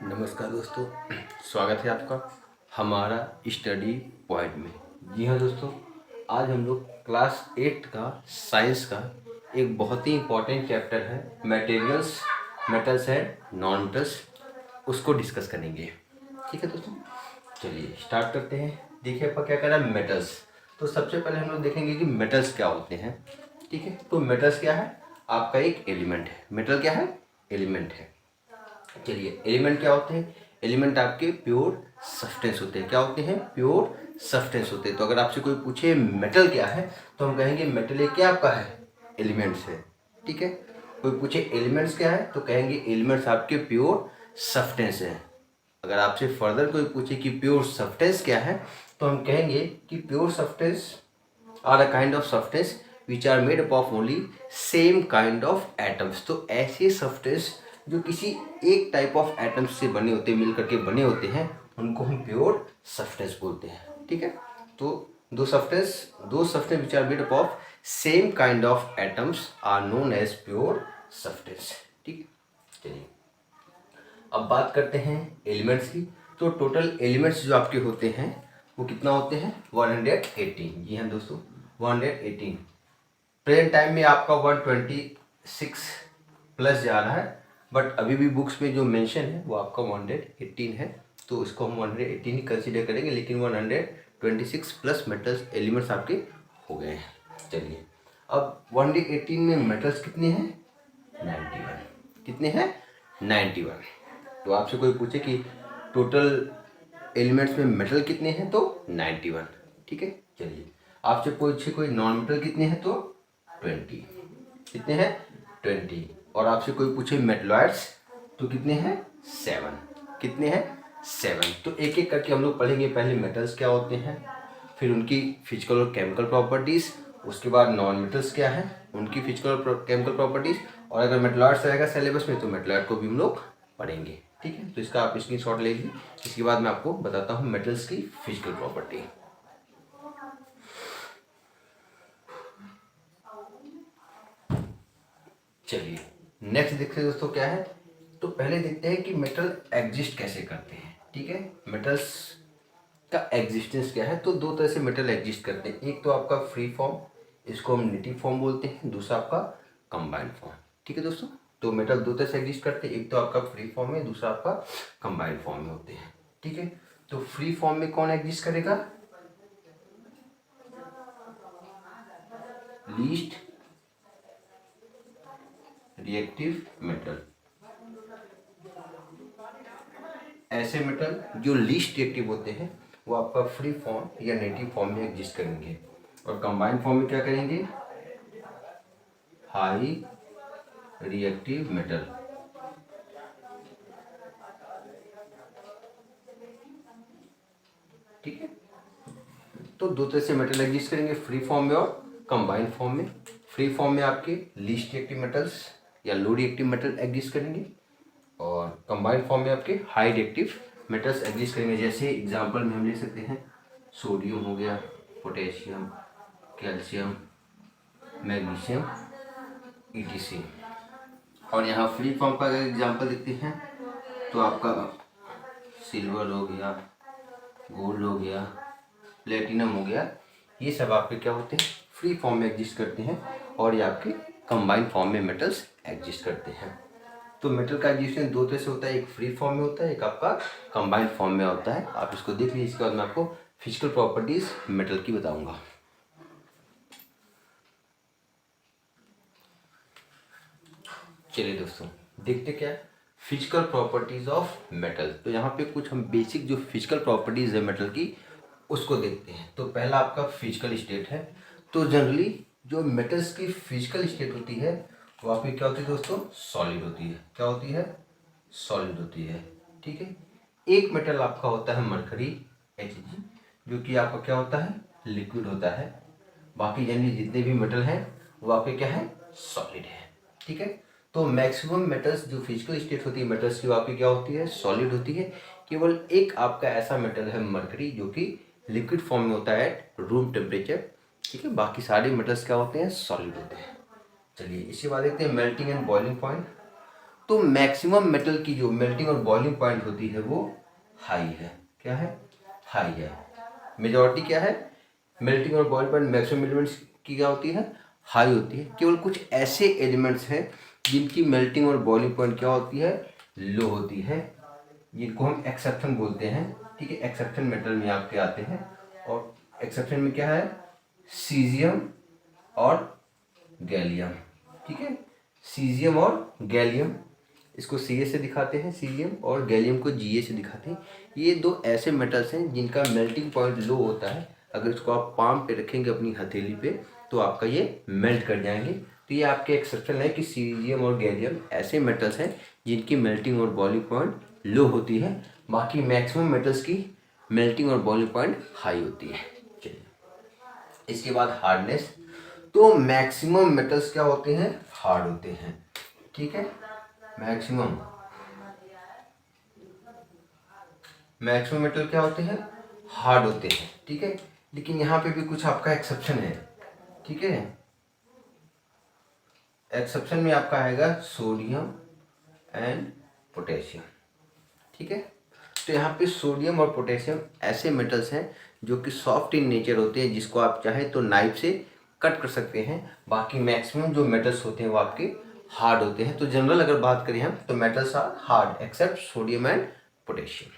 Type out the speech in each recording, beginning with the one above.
नमस्कार दोस्तों, स्वागत है आपका हमारा स्टडी पॉइंट में। जी हाँ दोस्तों, आज हम लोग क्लास 8 का साइंस का एक बहुत ही इम्पोर्टेंट चैप्टर है materials, metals and non metals, उसको डिस्कस करेंगे। ठीक है दोस्तों, चलिए स्टार्ट करते हैं। देखिए आपका क्या कह रहा है, मेटल्स। तो सबसे पहले हम लोग देखेंगे कि मेटल्स क्या होते हैं। ठीक है, तो मेटल्स क्या है, आपका एक एलिमेंट है। मेटल क्या है, एलिमेंट है। चलिए एलिमेंट क्या होते हैं, एलिमेंट आपके प्योर सब्सटेंस होते हैं। क्या होते हैं, प्योर सब्सटेंस होते हैं। तो अगर आपसे कोई पूछे मेटल क्या है, तो हम कहेंगे मेटल एक क्या आपका है, एलिमेंट्स है। ठीक है, कोई पूछे एलिमेंट्स क्या है, तो कहेंगे एलिमेंट्स आपके प्योर सब्सटेंस है। अगर आपसे फर्दर कोई पूछे कि प्योर सब्सटेंस क्या है, तो हम कहेंगे कि pure substance are a kind of substance which are made up of only same kind of atoms. तो ऐसे सब्सटेंस जो किसी एक टाइप ऑफ एटम्स से बने होते हैं, मिल करके बने होते हैं, उनको हम प्योर सब्सटेंस बोलते हैं। ठीक है, तो दो substance which are made up of same kind of atoms are known as pure substance. ठीक है, चलिए अब बात करते हैं एलिमेंट्स की। तो टोटल एलिमेंट्स जो आपके होते हैं वो कितना होते हैं, 118। जी हाँ दोस्तों, 118। प्रेजेंट टाइम में आपका 126 प्लस जा रहा है, बट अभी भी बुक्स में जो मेंशन है वो आपका 118 है। तो इसको हम 118 ही कंसिडर करेंगे, लेकिन 126 प्लस मेटल्स एलिमेंट्स आपके हो गए हैं। चलिए अब 118 में मेटल्स कितने हैं, 91। कितने हैं, 91। तो आपसे कोई पूछे कि टोटल एलिमेंट्स में मेटल कितने हैं, तो 91। ठीक है, चलिए आपसे पूछे कोई नॉन मेटल कितने हैं, तो 20। कितने हैं, 20। और आपसे कोई पूछे मेटलॉइड्स तो कितने हैं, 7। कितने हैं, 7। तो एक एक करके हम लोग पढ़ेंगे। पहले मेटल्स क्या होते हैं, फिर उनकी फिजिकल और केमिकल प्रॉपर्टीज़, उसके बाद नॉन मेटल्स क्या है, उनकी फिजिकल और केमिकल प्रॉपर्टीज़, और अगर मेटलॉइड्स रहेगा सिलेबस में तो मेटलॉइड को भी हम लोग पढ़ेंगे। ठीक है, तो इसका आप स्क्रीनशॉट ले लीजिए। इसके बाद मैं आपको बताता हूँ मेटल्स की फिजिकल प्रॉपर्टी। चलिए नेक्स्ट देखते हैं दोस्तों क्या है। तो पहले देखते हैं कि मेटल एग्जिस्ट कैसे करते हैं। ठीक है, मेटल्स का एग्जिस्टेंस क्या है। तो दो तरह से मेटल एग्जिस्ट करते हैं। एक तो आपका फ्री फॉर्म, इसको हम नेटिव फॉर्म बोलते हैं, दूसरा आपका कंबाइंड फॉर्म। ठीक है दोस्तों, तो मेटल दो तरह से एग्जिस्ट करते हैं, एक तो आपका फ्री फॉर्म में, दूसरा आपका कंबाइंड फॉर्म में होते हैं। ठीक है, तो फ्री फॉर्म में कौन एग्जिस्ट करेगा, लीस्ट रिएक्टिव मेटल। ऐसे मेटल जो लीस्ट रिएक्टिव होते हैं वो आपका फ्री फॉर्म या नेटिव फॉर्म में एग्जिस्ट करेंगे, और कंबाइंड फॉर्म में क्या करेंगे, हाई रिएक्टिव मेटल। ठीक है, तो दो तरह से मेटल एग्जिस्ट करेंगे, फ्री फॉर्म में और कंबाइंड फॉर्म में। फ्री फॉर्म में आपके लीस्ट रिएक्टिव मेटल्स या लो रिएक्टिव मेटल एग्जिस्ट करेंगे, और कंबाइंड फॉर्म में आपके हाई रिएक्टिव मेटल्स एग्जिस्ट करेंगे। जैसे एग्जांपल में हम ले सकते हैं सोडियम हो गया, पोटेशियम, कैल्शियम, मैग्नीशियम, ईटीसी। और यहाँ फ्री फॉर्म का अगर एग्जांपल देखते हैं तो आपका सिल्वर हो गया, गोल्ड हो गया, प्लेटिनम हो गया, ये सब आपके क्या होते हैं, फ्री फॉर्म में एग्जिस्ट करते हैं, और ये आपके कंबाइंड फॉर्म में मेटल्स एग्जिस्ट करते हैं। तो मेटल का एग्जिस्टेंस दो तरह से होता है, एक फ्री फॉर्म में होता है, एक आपका कंबाइंड फॉर्म में होता है। आप इसको देख लीजिए, इसके बाद मैं आपको फिजिकल प्रॉपर्टीज मेटल की बताऊंगा। चलिए दोस्तों देखते क्या है फिजिकल प्रॉपर्टीज ऑफ मेटल। तो यहाँ पे कुछ हम बेसिक जो फिजिकल प्रॉपर्टीज है मेटल की उसको देखते हैं। तो पहला आपका फिजिकल स्टेट है। तो जनरली जो मेटल्स की फिजिकल स्टेट होती है वो आपकी क्या होती है दोस्तों, सॉलिड होती है। क्या होती है, सॉलिड होती है। ठीक है, एक मेटल आपका होता है मरकरी, Hg, जो कि आपका क्या होता है, लिक्विड होता है। बाकी जनरली जितने भी मेटल हैं वो आपके क्या है, सॉलिड है। ठीक है, तो मैक्सिमम मेटल्स जो फिजिकल स्टेट होती है मेटल्स की वो आपकी क्या होती है, सॉलिड होती है। केवल एक आपका ऐसा मेटल है मरकरी जो कि लिक्विड फॉर्म में होता है एट रूम टेम्परेचर। ठीक है, बाकी सारे मेटल्स क्या होते हैं, सॉलिड होते हैं। चलिए इसके बाद देखते हैं मेल्टिंग एंड बॉइलिंग पॉइंट। तो मैक्सिमम मेटल की जो मेल्टिंग और बॉइलिंग पॉइंट होती है वो हाई है। क्या है? हाई है। मेजॉरिटी क्या है? मेल्टिंग और बॉइलिंग पॉइंट मैक्सिमम एलिमेंट्स की क्या होती है? हाई होती है। केवल कुछ ऐसे एलिमेंट्स हैं जिनकी मेल्टिंग और बॉइलिंग पॉइंट क्या होती है? लो होती है, जिनको हम एक्सेप्शन बोलते हैं। ठीक है, एक्सेप्शन मेटल में आपके आते हैं। और एक्सेप्शन में क्या है? सीजियम और गैलियम। ठीक है, सीजियम और गैलियम, इसको सी से दिखाते हैं सीजियम, और गैलियम को जी से दिखाते हैं। ये दो ऐसे मेटल्स हैं जिनका मेल्टिंग पॉइंट लो होता है। अगर इसको आप पाम पे रखेंगे अपनी हथेली पे तो आपका ये मेल्ट कर जाएंगे। तो ये आपके एक्सेप्शन है कि सीजियम और गैलियम ऐसे मेटल्स हैं जिनकी मेल्टिंग और बॉइलिंग पॉइंट लो होती है। बाकी मैक्सिमम मेटल्स की मेल्टिंग और बॉइलिंग पॉइंट हाई होती है। चलिए, इसके बाद हार्डनेस। तो मैक्सिमम मेटल्स क्या होते हैं? हार्ड होते हैं। ठीक है, मैक्सिमम मेटल क्या होते हैं? हार्ड होते हैं। ठीक है, लेकिन यहाँ पे भी कुछ आपका एक्सेप्शन है। ठीक है, एक्सेप्शन में आपका आएगा सोडियम एंड पोटेशियम। ठीक है, तो यहाँ पे सोडियम और पोटेशियम ऐसे मेटल्स हैं जो कि सॉफ्ट इन नेचर होते हैं, जिसको आप चाहे तो नाइफ से कट कर सकते हैं। बाकी मैक्सिमम जो मेटल्स होते हैं वो आपके हार्ड होते हैं। तो जनरल अगर बात करें हम तो metals are hard except sodium and potassium.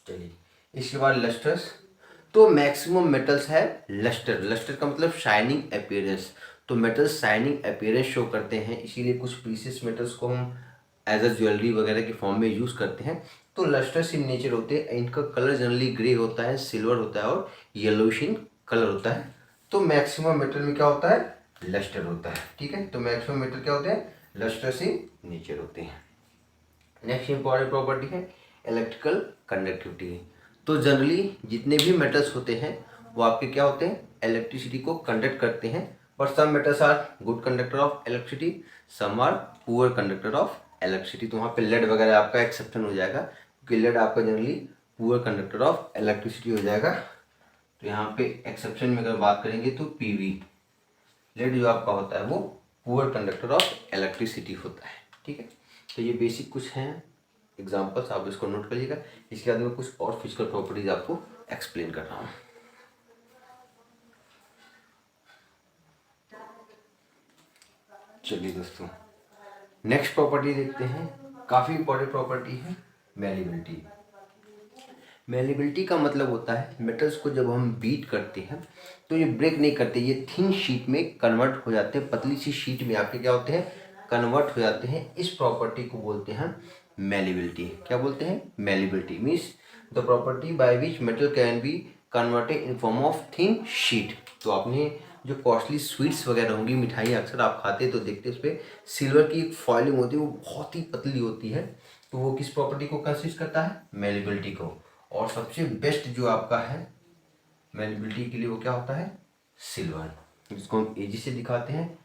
चलिए, इसके बाद लस्टर्स। तो मैक्सिमम मेटल्स है लस्टर। लस्टर का मतलब शाइनिंग अपीयरेंस। तो मेटल्स शाइनिंग अपीयरेंस शो करते हैं, इसीलिए कुछ प्रीशियस मेटल्स को हम एज अ ज्वेलरी वगैरह के फॉर्म में यूज़ करते हैं। तो लस्टर्स इन नेचर होते हैं। इनका कलर जनरली ग्रे होता है, सिल्वर होता है और येलोइश इन कलर होता है। तो मैक्सिमम मेटल में क्या होता है? लस्टर होता है। ठीक है, तो मैक्सिमम मेटल क्या होते हैं? लस्टर्स इन नेचर होते हैं। नेक्स्ट इंपॉर्टेंट प्रॉपर्टी है इलेक्ट्रिकल कंडक्टिविटी। तो जनरली जितने भी मेटल्स होते हैं वो आपके क्या होते हैं? इलेक्ट्रिसिटी को कंडक्ट करते हैं। But some metals are good conductor of electricity, some are poor conductor of electricity. तो वहाँ पे लेड वगैरह आपका एक्सेप्शन हो जाएगा, क्योंकि लेड आपका generally poor conductor of electricity हो जाएगा। तो यहाँ पे एक्सेप्शन में अगर बात करेंगे तो पीवी, लेड जो आपका होता है वो पुअर कंडक्टर ऑफ इलेक्ट्रिसिटी होता है। ठीक है, तो ये बेसिक कुछ हैं एग्जाम्पल्स, आप इसको नोट करिएगा। इसके बाद में कुछ और फिजिकल प्रॉपर्टीज आपको एक्सप्लेन कर रहा हूँ। चलिए दोस्तों, नेक्स्ट प्रॉपर्टी देखते हैं। काफ़ी इंपॉर्टेंट प्रॉपर्टी है मेलिबिलिटी। मेलिबिलिटी का मतलब होता है मेटल्स को जब हम बीट करते हैं तो ये ब्रेक नहीं करते, ये थिन शीट में कन्वर्ट हो जाते हैं, पतली सी शीट में आपके क्या होते हैं? कन्वर्ट हो जाते हैं। इस प्रॉपर्टी को बोलते हैं मेलिबिलिटी। क्या बोलते हैं? Malleability means the property by which metal can be converted in form of thin sheet. तो आपने जो कॉस्टली स्वीट्स वगैरह होंगी, मिठाई अक्सर आप खाते तो देखते, उस पर सिल्वर की एक फॉइलिंग होती है, वो बहुत ही पतली होती है। तो वो किस प्रॉपर्टी को कंसिस्ट करता है? मेलिबिलिटी को। और सबसे बेस्ट जो आपका है मेलिबिलिटी के लिए वो क्या होता है? सिल्वर, जिसको हम एजी से दिखाते हैं।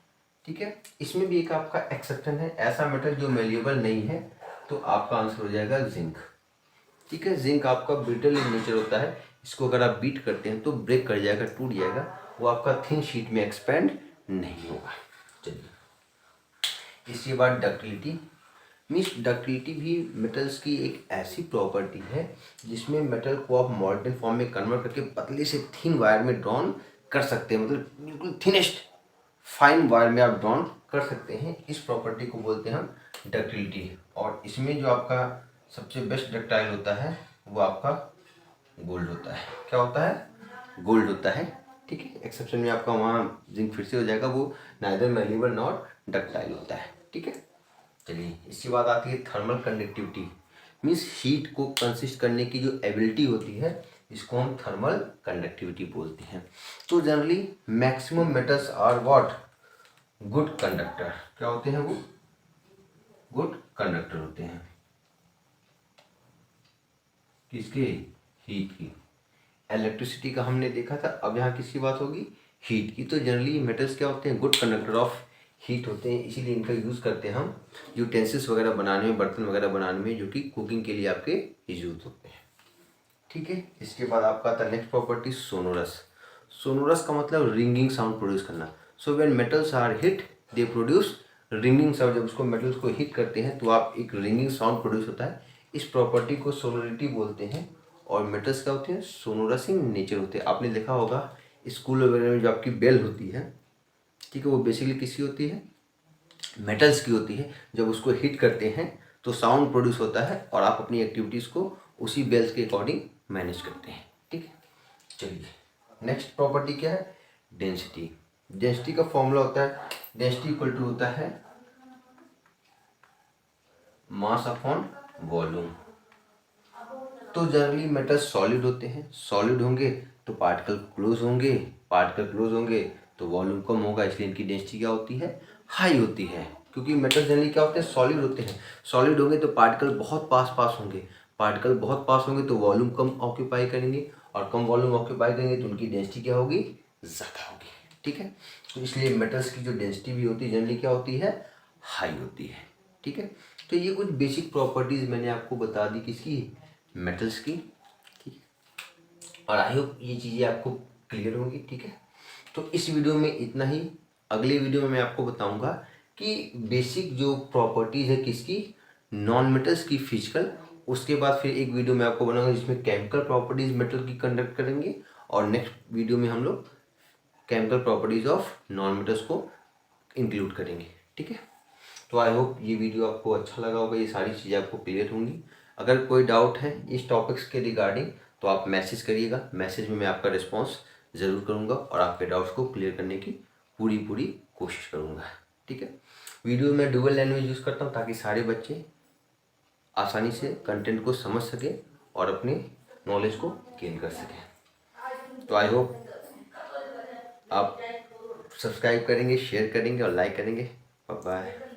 ठीक है, इसमें भी एक आपका एक्सेप्शन है, ऐसा मेटल जो मेल्युएबल नहीं है, तो आपका आंसर हो जाएगा जिंक। ठीक है, जिंक आपका ब्रिटल इन नेचर होता है, इसको अगर आप बीट करते हैं तो ब्रेक कर जाएगा, टूट जाएगा, वो आपका थिन शीट में एक्सपेंड नहीं होगा। चलिए, इसके बाद डक्टिलिटी। मीन्स डक्टिलिटी भी मेटल्स की एक ऐसी प्रॉपर्टी है जिसमें मेटल को आप मॉडर्न फॉर्म में कन्वर्ट करके पतले से थिन वायर में ड्रॉन कर सकते हैं, मतलब बिल्कुल थिनेस्ट फाइन वायर में आप ड्रॉन कर सकते हैं। इस प्रॉपर्टी को बोलते हैं हम डक्टिलिटी। और इसमें जो आपका सबसे बेस्ट डक्टाइल होता है वो आपका गोल्ड होता है। क्या होता है? गोल्ड होता है। ठीक है, एक्सेप्शन में आपका वहाँ जिंक फिर से हो जाएगा, वो नाइदर मेल्युएबल नॉट डक्टाइल होता है। ठीक है, चलिए, इसके बाद आती है थर्मल कंडक्टिविटी। मीन्स हीट को कंसिस्ट करने की जो एबिलिटी होती है इसको हम थर्मल कंडक्टिविटी बोलते हैं। तो generally maximum metals are what? Good conductor. क्या होते हैं वो? गुड कंडक्टर होते हैं। किसके? हीट की। इलेक्ट्रिसिटी का हमने देखा था, अब यहाँ किसकी बात होगी? हीट की। तो जनरली मेटल्स क्या होते हैं? गुड कंडक्टर ऑफ हीट होते हैं, इसीलिए इनका यूज़ करते हैं हम यूटेंसिल्स वगैरह बनाने में, बर्तन वगैरह बनाने में, जो कि कुकिंग के लिए आपके यूज होते हैं। ठीक है, इसके बाद आपका आता है नेक्स्ट प्रॉपर्टी सोनोरस। सोनोरस का मतलब रिंगिंग साउंड प्रोड्यूस करना। So when metals are hit they produce ringing sound, जब उसको मेटल्स को हिट करते हैं तो आप एक रिंगिंग साउंड प्रोड्यूस होता है। इस प्रॉपर्टी को सोनोरिटी बोलते हैं। और मेटल्स क्या होते हैं? सोनोरस इन नेचर होते हैं। आपने देखा होगा स्कूल वगैरह में जो आपकी बेल होती है, ठीक है, वो बेसिकली किसकी होती है? मेटल्स की होती है। जब उसको हिट करते हैं तो साउंड प्रोड्यूस होता है और आप अपनी एक्टिविटीज़ को उसी बेल्स के अकॉर्डिंग मैनेज करते हैं। ठीक है, चलिए नेक्स्ट प्रॉपर्टी क्या है? डेंसिटी। डेंसिटी का फॉर्मूला होता है, डेंसिटी इक्वल टू होता है मास अपॉन वॉल्यूम। तो जनरली मेटल सॉलिड होते हैं, सॉलिड होंगे तो पार्टिकल क्लोज होंगे, पार्टिकल क्लोज होंगे तो वॉल्यूम कम होगा, इसलिए इनकी डेंसिटी क्या होती है? हाई होती है। क्योंकि मेटल जनरली क्या होते हैं? सॉलिड होते हैं। सॉलिड होंगे तो पार्टिकल बहुत पास पास होंगे, पार्टिकल बहुत पास होंगे तो वॉल्यूम कम ऑक्यूपाई करेंगे, और कम वॉल्यूम ऑक्यूपाई करेंगे तो उनकी डेंसिटी क्या होगी? ज़्यादा होगी। ठीक है, तो इसलिए मेटल्स की जो डेंसिटी भी होती है जनरली क्या होती है? हाई होती है। ठीक है, तो ये कुछ बेसिक प्रॉपर्टीज़ मैंने आपको बता दी किसकी? मेटल्स की। ठीक, और आई होप ये चीज़ें आपको क्लियर होंगी। ठीक है, तो इस वीडियो में इतना ही। अगले वीडियो में मैं आपको बताऊंगा कि बेसिक जो प्रॉपर्टीज़ है किसकी? नॉन मेटल्स की, फिजिकल। उसके बाद फिर एक वीडियो मैं आपको बनाऊंगा जिसमें केमिकल प्रॉपर्टीज़ मेटल की कंडक्ट करेंगे, और नेक्स्ट वीडियो में हम लोग chemical properties of non metals को इंक्लूड करेंगे। ठीक है, तो आई होप ये वीडियो आपको अच्छा लगा होगा, ये सारी चीज़ें आपको क्लियर होंगी। अगर कोई डाउट है इस टॉपिक्स के रिगार्डिंग तो आप मैसेज करिएगा, मैसेज में मैं आपका रिस्पॉन्स ज़रूर करूँगा और आपके डाउट्स को क्लियर करने की पूरी पूरी कोशिश करूँगा। ठीक है, वीडियो में डुअल लैंग्वेज यूज़ करता हूँ ताकि सारे बच्चे आसानी से कंटेंट को समझ सकें और अपने नॉलेज को गेन कर सकें। तो आई होप आप सब्सक्राइब करेंगे, शेयर करेंगे और लाइक करेंगे। Bye bye.